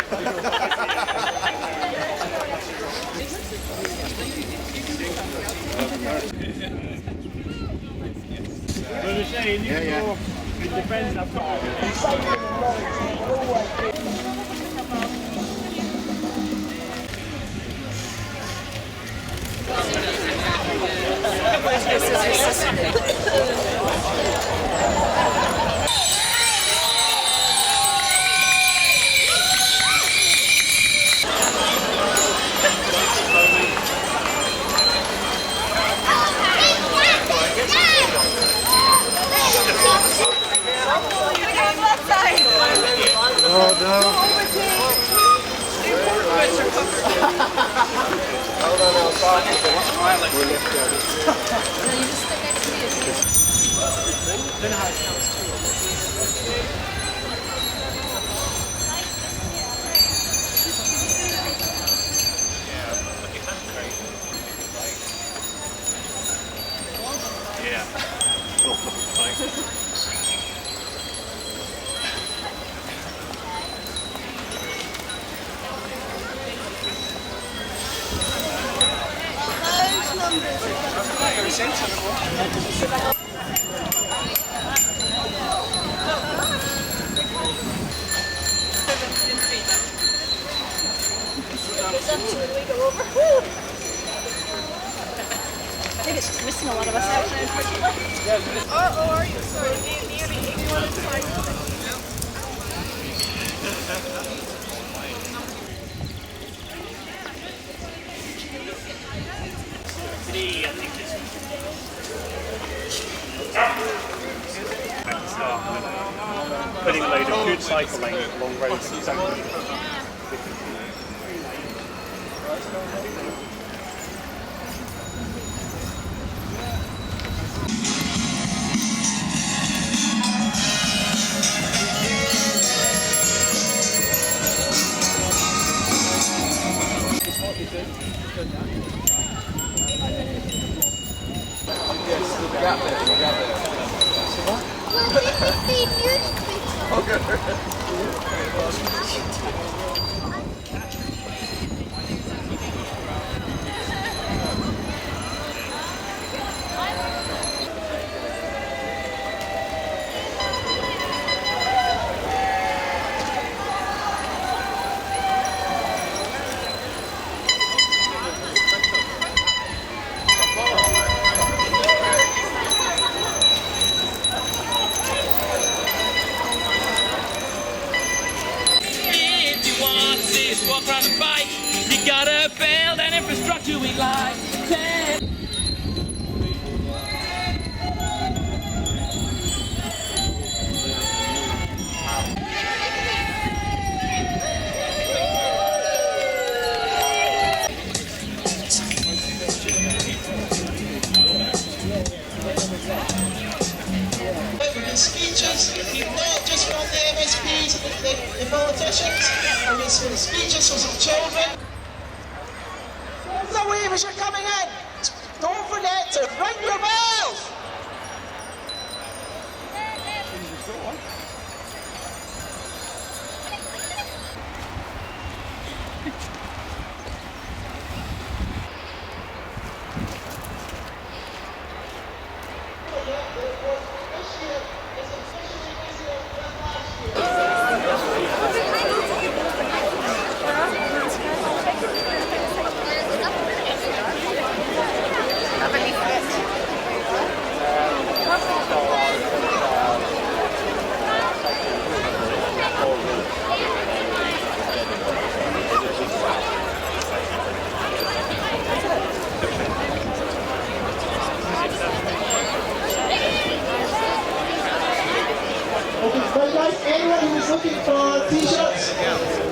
Yeah. It depends Oh no. Hold on, I'll talk to them. We're left there. No, you just stick next to me. Don't know how it counts too. I think it's just missing a lot of us out now, unfortunately. Oh, are you? Sorry, do you want to try? Putting a load of good cycle lane along roads that don't need it. Walk around the bike, you gotta build an infrastructure we like. Speeches, not just from the MSPs and the politicians, and it's for the speeches for some children. The waivers are coming in. Don't forget to ring your bells. Right guys, anyone who's looking for t-shirts,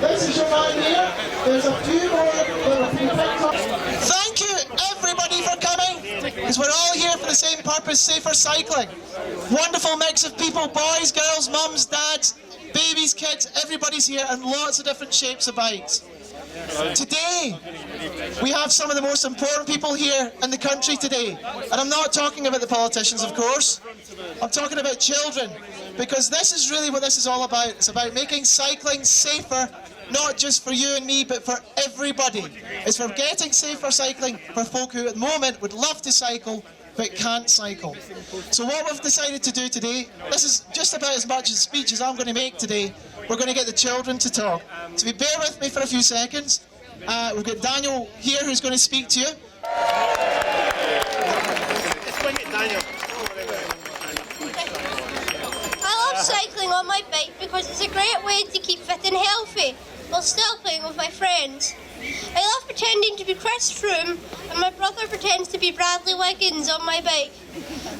this is your man here. There's a few more that will be picked up. Thank you everybody for coming, because we're all here for the same purpose, safer cycling. Wonderful mix of people, boys, girls, mums, dads, babies, kids, everybody's here, and lots of different shapes of bikes. Today, we have some of the most important people here in the country today. And I'm not talking about the politicians, of course. I'm talking about children. Because this is really what this is all about. It's about making cycling safer not just for you and me, but for everybody. It's for getting safer cycling for folk who at the moment would love to cycle but can't cycle. So what we've decided to do today, this is just about as much a speech as I'm going to make today. We're going to get the children to talk. So if you bear with me for a few seconds, we've got Daniel here who's going to speak to you. I love cycling on my bike because it's a great way to keep fit and healthy while still playing with my friends. I love pretending to be Chris Froome and my brother pretends to be Bradley Wiggins on my bike.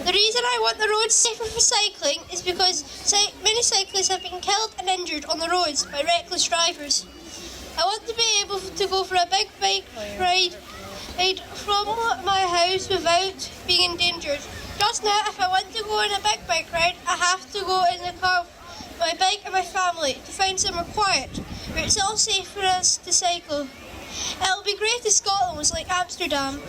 The reason I want the roads safer for cycling is because many cyclists have been killed and injured on the roads by reckless drivers. I want to be able to go for a big bike ride from my house without being endangered. Just now, if I want to go on a big bike ride, I have to go in the car with my bike and my family to find somewhere quiet, where it's all safe for us to cycle. It'll be great if Scotland was like Amsterdam.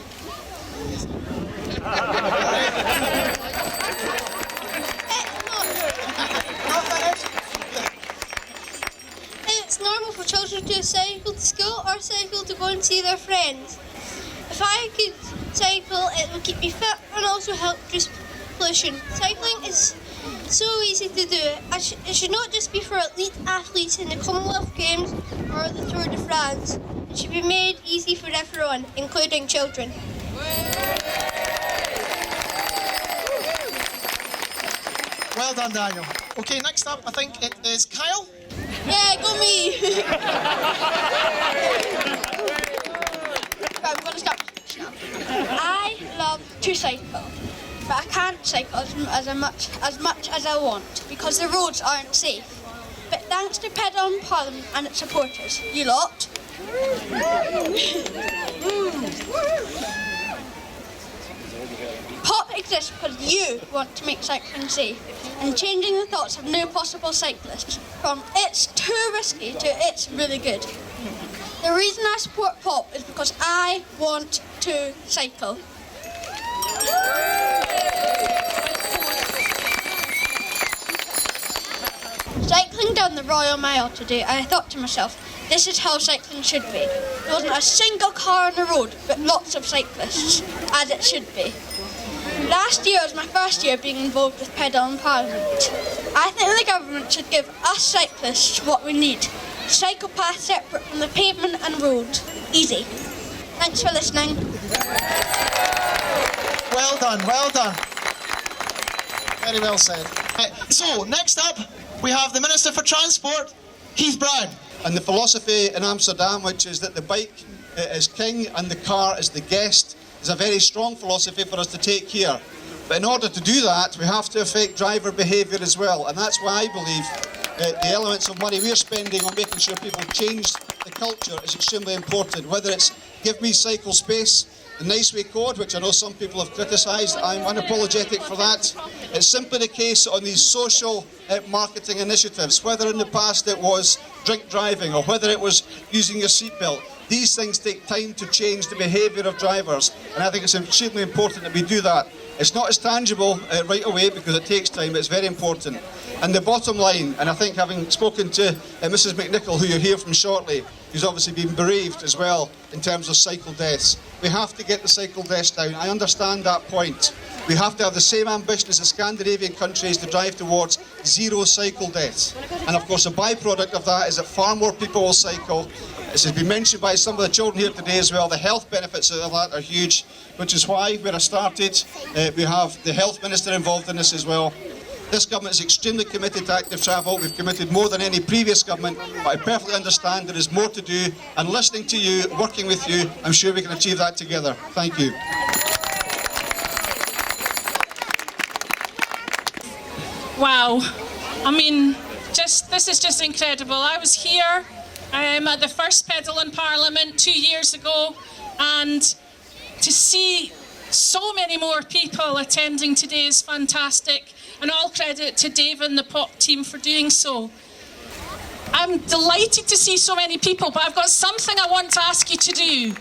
It's normal for children to cycle to school or cycle to go and see their friends. If I could cycle, it would keep me fit and also help reduce pollution. Cycling is so easy to do. It should not just be for elite athletes in the Commonwealth Games or the Tour de France. It should be made easy for everyone, including children. Well done, Daniel. Okay, next up, I think it is Kyle. Yeah, go me. I'm going to stop. I love to cycle, but I can't cycle as much as I want because the roads aren't safe. But thanks to Pedal Parliament and its supporters, you lot. POP exists because you want to make cycling safe and changing the thoughts of new possible cyclists from it's too risky to it's really good. The reason I support POP is because I want to cycle. Cycling down the Royal Mile today, I thought to myself, this is how cycling should be. There wasn't a single car on the road, but lots of cyclists, as it should be. Last year was my first year being involved with Pedal and Parliament. I think the government should give us cyclists what we need. Cycle paths separate from the pavement and road. Easy. Thanks for listening. Well done, well done. Very well said. So, next up, we have the Minister for Transport, Keith Brown. And the philosophy in Amsterdam, which is that the bike is king and the car is the guest, is a very strong philosophy for us to take here. But in order to do that, we have to affect driver behaviour as well. And that's why I believe the elements of money we're spending on making sure people change the culture is extremely important. Whether it's Give Me Cycle Space, the Nice Way Code, which I know some people have criticised, I'm unapologetic for that. It's simply the case on these social marketing initiatives, whether in the past it was drink driving or whether it was using your seatbelt. These things take time to change the behaviour of drivers, and I think it's extremely important that we do that. It's not as tangible right away because it takes time, but it's very important. And the bottom line, and I think having spoken to Mrs McNichol, who you'll hear from shortly, who's obviously been bereaved as well in terms of cycle deaths, we have to get the cycle deaths down. I understand that point. We have to have the same ambition as the Scandinavian countries to drive towards zero cycle deaths. And of course, a byproduct of that is that far more people will cycle. This has been mentioned by some of the children here today as well. The health benefits of that are huge, which is why, where I started, we have the health minister involved in this as well. This government is extremely committed to active travel. We've committed more than any previous government, but I perfectly understand there is more to do, and listening to you, working with you, I'm sure we can achieve that together. Thank you. Wow, I mean, this is just incredible. I was here at the first Pedal in Parliament 2 years ago, and to see so many more people attending today is fantastic, and all credit to Dave and the POP team for doing so. I'm delighted to see so many people, but I've got something I want to ask you to do.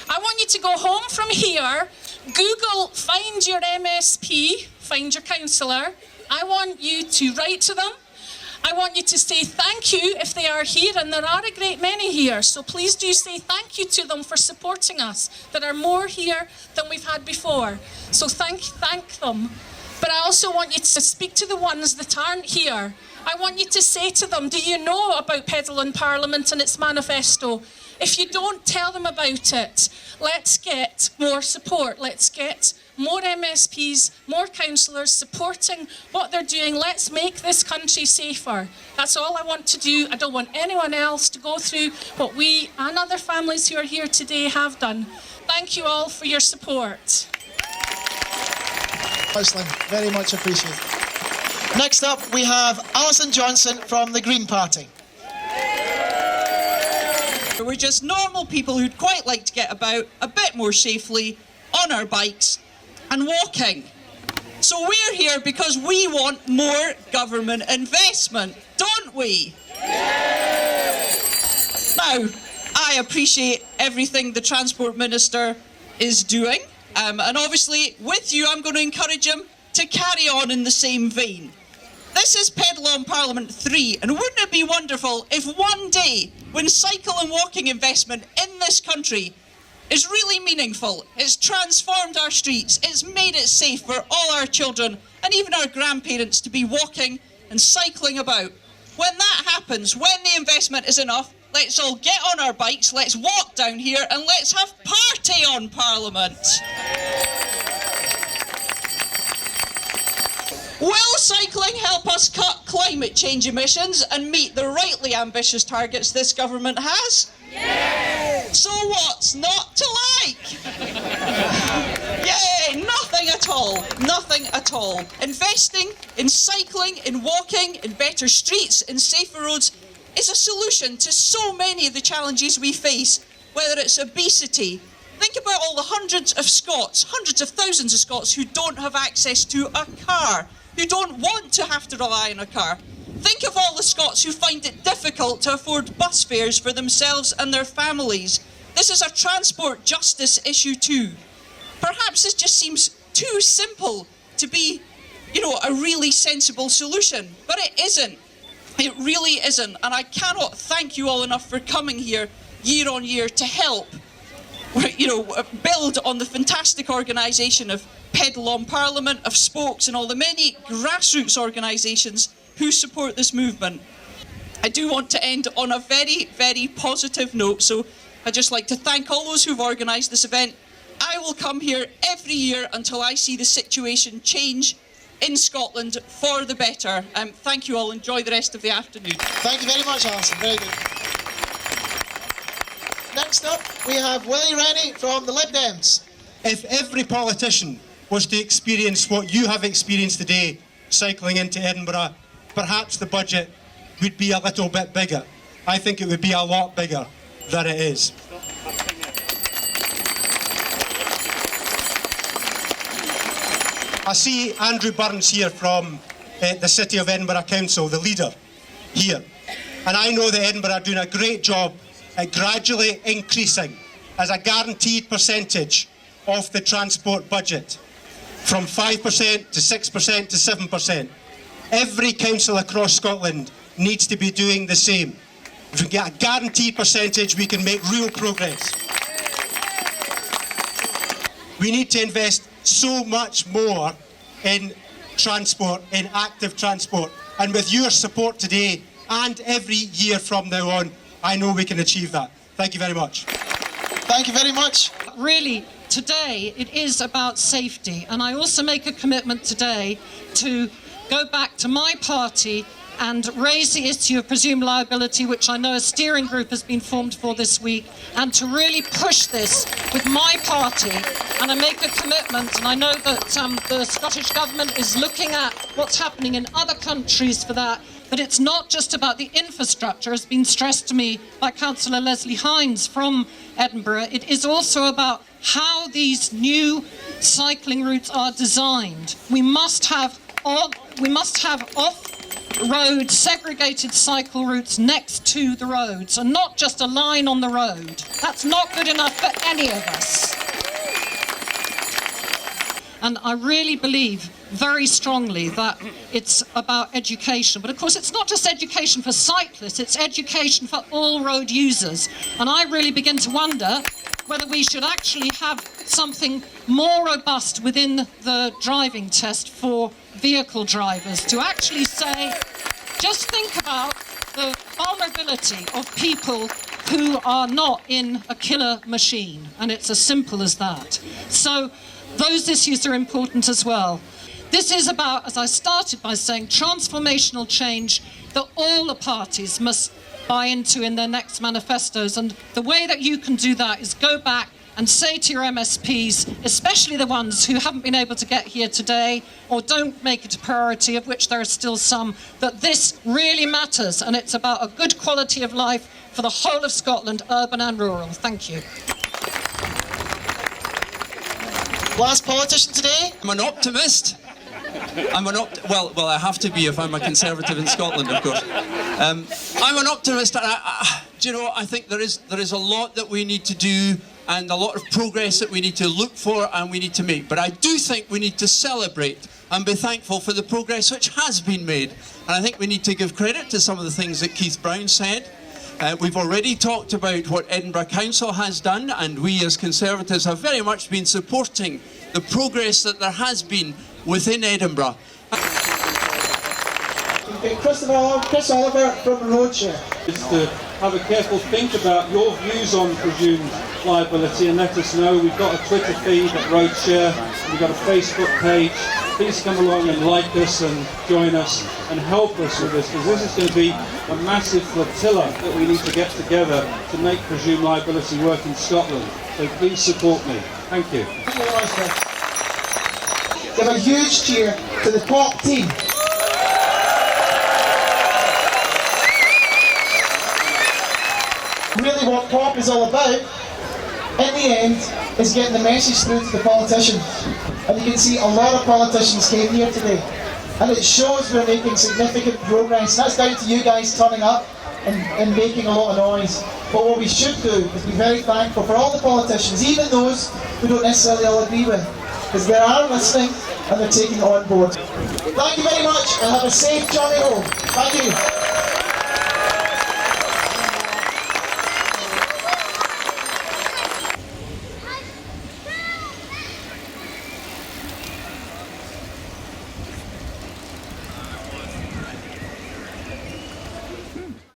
I want you to go home from here, Google find your MSP, find your councillor. I want you to write to them I want you to say thank you if they are here, and there are a great many here. So please do say thank you to them for supporting us. There are more here than we've had before. So thank them. But I also want you to speak to the ones that aren't here. I want you to say to them, do you know about Peddling Parliament and its manifesto? If you don't, tell them about it. Let's get more support. Let's get more MSPs, more councillors supporting what they're doing. Let's make this country safer. That's all I want to do. I don't want anyone else to go through what we and other families who are here today have done. Thank you all for your support. Very much appreciated. Next up, we have Alison Johnson from the Green Party. We're just normal people who'd quite like to get about a bit more safely on our bikes and walking. So we're here because we want more government investment, don't we? Now, I appreciate everything the Transport Minister is doing, and obviously with you I'm going to encourage him to carry on in the same vein. This is Peddling Parliament 3, and wouldn't it be wonderful if one day, when cycle and walking investment in this country is really meaningful, it's transformed our streets, it's made it safe for all our children and even our grandparents to be walking and cycling about. When that happens, when the investment is enough, let's all get on our bikes, let's walk down here and let's have party on Parliament. Will cycling help us cut climate change emissions and meet the rightly ambitious targets this government has? Yes! So what's not to like? Yay! Nothing at all. Nothing at all. Investing in cycling, in walking, in better streets, in safer roads is a solution to so many of the challenges we face, whether it's obesity. Think about all the hundreds of Scots, hundreds of thousands of Scots who don't have access to a car, who don't want to have to rely on a car. Think of all the Scots who find it difficult to afford bus fares for themselves and their families. This is a transport justice issue too. Perhaps this just seems too simple to be, a really sensible solution, but it isn't. It really isn't, and I cannot thank you all enough for coming here year on year to help, build on the fantastic organisation of Peddling Parliament, of Spokes, and all the many grassroots organisations who support this movement. I do want to end on a very, very positive note, so I'd just like to thank all those who've organised this event. I will come here every year until I see the situation change in Scotland for the better. Thank you all. Enjoy the rest of the afternoon. Thank you very much, Alison. Very good. Next up, we have Willie Rennie from the Lib Dems. If every politician was to experience what you have experienced today, cycling into Edinburgh, perhaps the budget would be a little bit bigger. I think it would be a lot bigger than it is. I see Andrew Burns here from the City of Edinburgh Council, the leader here. And I know that Edinburgh are doing a great job at gradually increasing as a guaranteed percentage of the transport budget from 5% to 6% to 7%. Every council across Scotland needs to be doing the same. If we get a guaranteed percentage, we can make real progress. We need to invest so much more in transport, in active transport. And with your support today and every year from now on, I know we can achieve that. Thank you very much. Thank you very much. Really, today it is about safety. And I also make a commitment today to go back to my party and raise the issue of presumed liability, which I know a steering group has been formed for this week, and to really push this with my party. And I make a commitment, and I know that the Scottish Government is looking at what's happening in other countries for that, but it's not just about the infrastructure, as has been stressed to me by Councillor Leslie Hines from Edinburgh. It is also about how these new cycling routes are designed. We must have off-road segregated cycle routes next to the roads, and not just a line on the road. That's not good enough for any of us. And I really believe very strongly that it's about education. But of course, it's not just education for cyclists, it's education for all road users. And I really begin to wonder whether we should actually have something more robust within the driving test for vehicle drivers to actually say, just think about the vulnerability of people who are not in a killer machine, and it's as simple as that. So those issues are important as well. This is about, as I started by saying, transformational change that all the parties must buy into in their next manifestos, and the way that you can do that is go back and say to your MSPs, especially the ones who haven't been able to get here today or don't make it a priority, of which there are still some, that this really matters and it's about a good quality of life for the whole of Scotland, urban and rural. Thank you. Last politician today. I'm an optimist. Well, I have to be if I'm a Conservative in Scotland, of course. I'm an optimist, and I think there is a lot that we need to do and a lot of progress that we need to look for and we need to make. But I do think we need to celebrate and be thankful for the progress which has been made. And I think we need to give credit to some of the things that Keith Brown said. We've already talked about what Edinburgh Council has done, and we as Conservatives have very much been supporting the progress that there has been within Edinburgh. Chris Oliver from Roadshare. Is to have a careful think about your views on presumed liability and let us know. We've got a Twitter feed at Roadshare, we've got a Facebook page. Please come along and like us and join us and help us with this, because this is going to be a massive flotilla that we need to get together to make presumed liability work in Scotland. So please support me. Thank you. Give a huge cheer to the top team. Really what COP is all about, in the end, is getting the message through to the politicians. And you can see a lot of politicians came here today. And it shows we're making significant progress. That's down to you guys turning up and making a lot of noise. But what we should do is be very thankful for all the politicians, even those we don't necessarily all agree with, because they are listening and they're taking it on board. Thank you very much and have a safe journey home. Thank you.